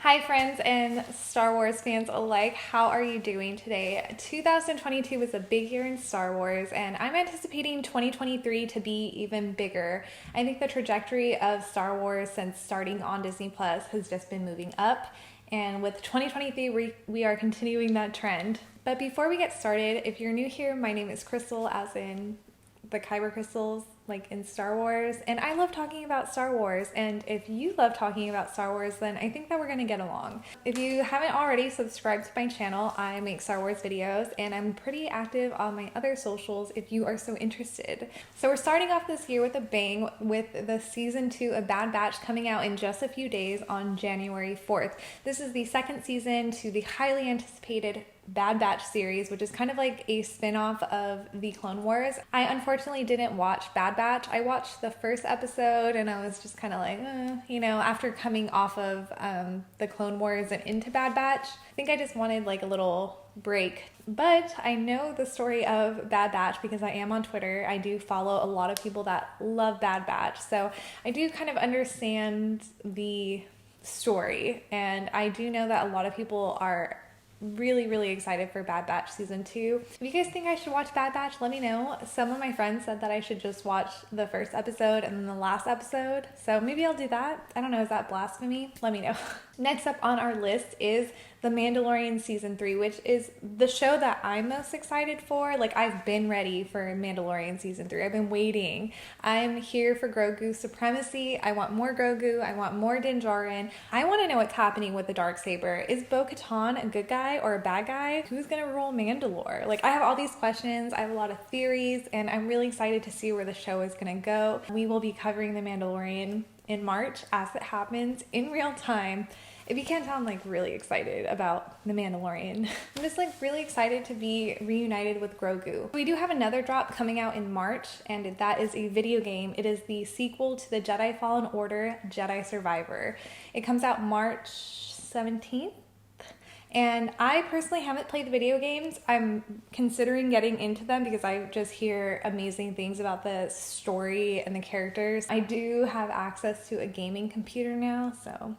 Hi friends and Star Wars fans alike, how are you doing today? 2022 was a big year in Star Wars and I'm anticipating 2023 to be even bigger. I think the trajectory of Star Wars since starting on Disney Plus has just been moving up, and with 2023 we are continuing that trend. But before we get started, if you're new here, my name is Crystal, as in the Kyber crystals, like in Star Wars, and I love talking about Star Wars, and if you love talking about Star Wars, then I think that we're gonna get along. If you haven't already subscribed to my channel, I make Star Wars videos and I'm pretty active on my other socials if you are so interested. So we're starting off this year with a bang with the season 2 of Bad Batch coming out in just a few days on January 4th. This is the second season to the highly anticipated Bad Batch series, which is kind of like a spin-off of the Clone Wars. I unfortunately didn't watch Bad Batch. I watched the first episode and I was just kind of like, after coming off of the Clone Wars and into Bad Batch, I think I just wanted like a little break. But I know the story of Bad Batch because I am on Twitter. I do follow a lot of people that love Bad Batch, so I do kind of understand the story, and I do know that a lot of people are really excited for Bad Batch season 2. If you guys think I should watch Bad Batch, let me know. Some of my friends said that I should just watch the first episode and then the last episode, so maybe I'll do that. I don't know, is that blasphemy? Let me know. Next up on our list is The Mandalorian season 3, which is the show that I'm most excited for. Like, I've been ready for Mandalorian season 3. I've been waiting. I'm here for Grogu supremacy. I want more Grogu. I want more Din Djarin. I want to know what's happening with the Darksaber. Is Bo-Katan a good guy or a bad guy? Who's gonna rule Mandalore? Like, I have all these questions. I have a lot of theories, and I'm really excited to see where the show is gonna go. We will be covering The Mandalorian in March as it happens in real time. If you can't tell, I'm like really excited about The Mandalorian. I'm just like really excited to be reunited with Grogu. We do have another drop coming out in March, and that is a video game. It is the sequel to the Jedi Fallen Order, Jedi Survivor. It comes out March 17th. And I personally haven't played the video games. I'm considering getting into them because I just hear amazing things about the story and the characters. I do have access to a gaming computer now, so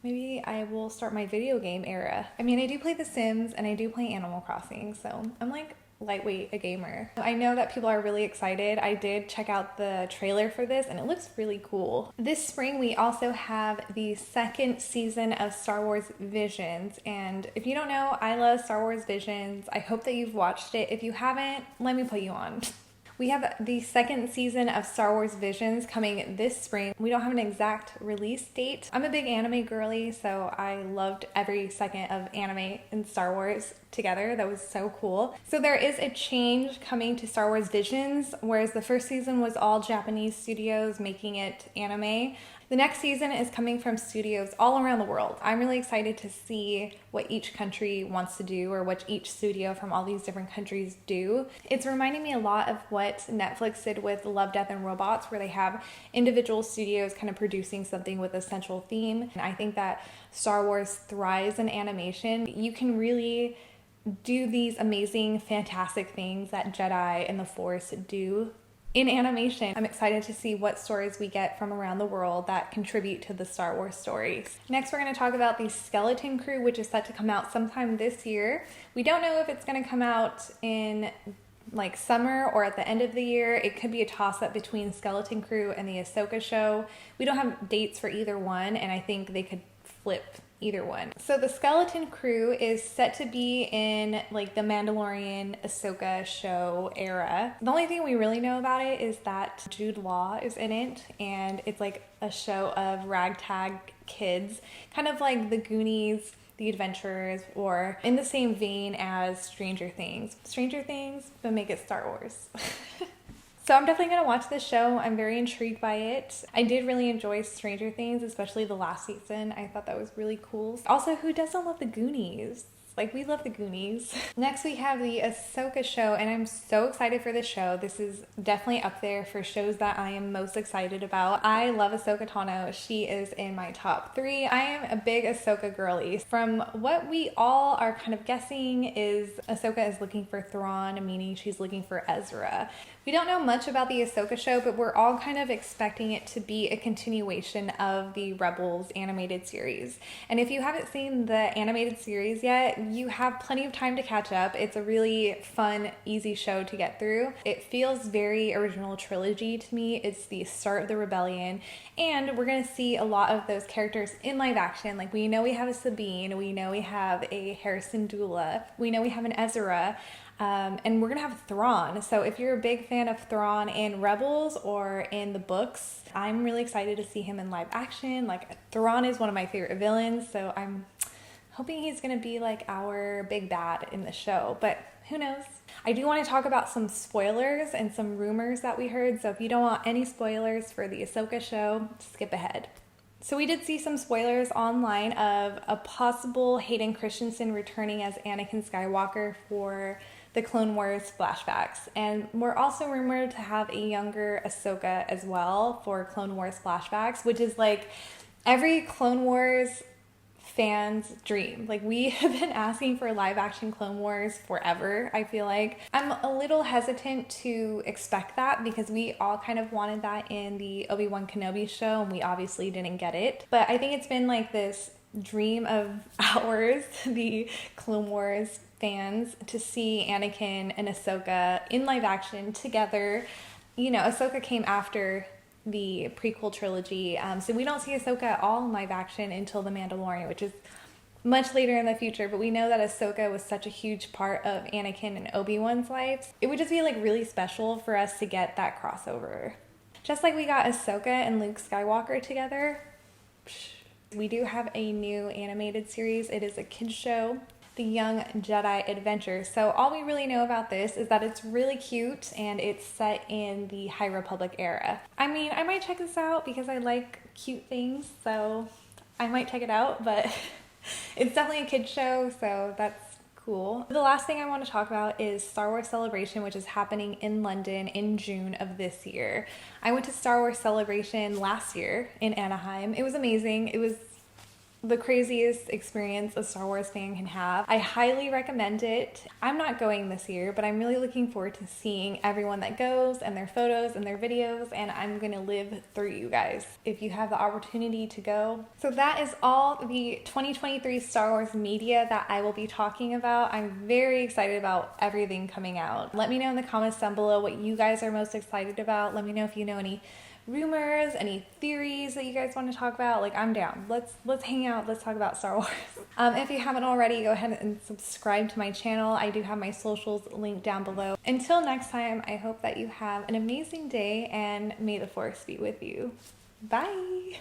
maybe I will start my video game era. I mean, I do play The Sims and I do play Animal Crossing, so I'm like lightweight a gamer. I know that people are really excited. I did check out the trailer for this and it looks really cool. This spring we also have the second season of Star Wars Visions, and if you don't know, I love Star Wars Visions. I hope that you've watched it. If you haven't, let me put you on. We have the second season of Star Wars Visions coming this spring. We don't have an exact release date. I'm a big anime girly, so I loved every second of anime and Star Wars together. That was so cool. So there is a change coming to Star Wars Visions, whereas the first season was all Japanese studios making it anime. The next season is coming from studios all around the world. I'm really excited to see what each country wants to do, or what each studio from all these different countries do. It's reminding me a lot of what Netflix did with Love, Death, and Robots, where they have individual studios kind of producing something with a central theme. And I think that Star Wars thrives in animation. You can really do these amazing, fantastic things that Jedi and the Force do in animation. I'm excited to see what stories we get from around the world that contribute to the Star Wars stories. Next, we're going to talk about the Skeleton Crew, which is set to come out sometime this year. We don't know if it's going to come out in like summer or at the end of the year. It could be a toss-up between Skeleton Crew and the Ahsoka show. We don't have dates for either one, and I think they could flip either one. So the Skeleton Crew is set to be in like the Mandalorian Ahsoka show era. The only thing we really know about it is that Jude Law is in it, and it's like a show of ragtag kids, kind of like the Goonies, the Adventures, or in the same vein as Stranger Things. Stranger Things, but make it Star Wars. So I'm definitely going to watch this show. I'm very intrigued by it. I did really enjoy Stranger Things, especially the last season. I thought that was really cool. Also, who doesn't love the Goonies? Like, we love the Goonies. Next, we have the Ahsoka show, and I'm so excited for this show. This is definitely up there for shows that I am most excited about. I love Ahsoka Tano. She is in my top 3. I am a big Ahsoka girly. From what we all are kind of guessing is Ahsoka is looking for Thrawn, meaning she's looking for Ezra. We don't know much about the Ahsoka show, but we're all kind of expecting it to be a continuation of the Rebels animated series. And if you haven't seen the animated series yet, you have plenty of time to catch up. It's a really fun, easy show to get through. It feels very original trilogy to me. It's the start of the rebellion, and we're going to see a lot of those characters in live action. Like, we know we have a Sabine, we know we have a Harrison Dula, we know we have an Ezra, and we're gonna have Thrawn. So if you're a big fan of Thrawn in Rebels or in the books, I'm really excited to see him in live action. Like, Thrawn is one of my favorite villains, so I'm hoping he's gonna be like our big bad in the show, but who knows? I do want to talk about some spoilers and some rumors that we heard, so if you don't want any spoilers for the Ahsoka show, skip ahead. So we did see some spoilers online of a possible Hayden Christensen returning as Anakin Skywalker for the Clone Wars flashbacks. And we're also rumored to have a younger Ahsoka as well for Clone Wars flashbacks, which is like every Clone Wars fan's dream. Like, we have been asking for live action Clone Wars forever, I feel like. I'm a little hesitant to expect that because we all kind of wanted that in the Obi-Wan Kenobi show, and we obviously didn't get it. But I think it's been like this dream of ours, the Clone Wars fans, to see Anakin and Ahsoka in live action together. You know, Ahsoka came after the prequel trilogy, so we don't see Ahsoka at all in live action until The Mandalorian, which is much later in the future, but we know that Ahsoka was such a huge part of Anakin and Obi-Wan's lives. It would just be like really special for us to get that crossover. Just like we got Ahsoka and Luke Skywalker together, we do have a new animated series. It is a kids show, the Young Jedi Adventures. So all we really know about this is that it's really cute and it's set in the High Republic era. I mean, I might check this out because I like cute things, so I might check it out, but it's definitely a kids show, so that's cool. The last thing I want to talk about is Star Wars Celebration, which is happening in London in June of this year. I went to Star Wars Celebration last year in Anaheim. It was amazing. It was the craziest experience a Star Wars fan can have. I highly recommend it. I'm not going this year, but I'm really looking forward to seeing everyone that goes and their photos and their videos, and I'm gonna live through you guys if you have the opportunity to go. So that is all the 2023 Star Wars media that I will be talking about. I'm very excited about everything coming out. Let me know in the comments down below what you guys are most excited about. Let me know if you know any rumors, any theories that you guys want to talk about. Like, I'm down. Let's hang out. Let's talk about Star Wars. If you haven't already, go ahead and subscribe to my channel. I do have my socials linked down below. Until next time, I hope that you have an amazing day, and may the Force be with you. Bye.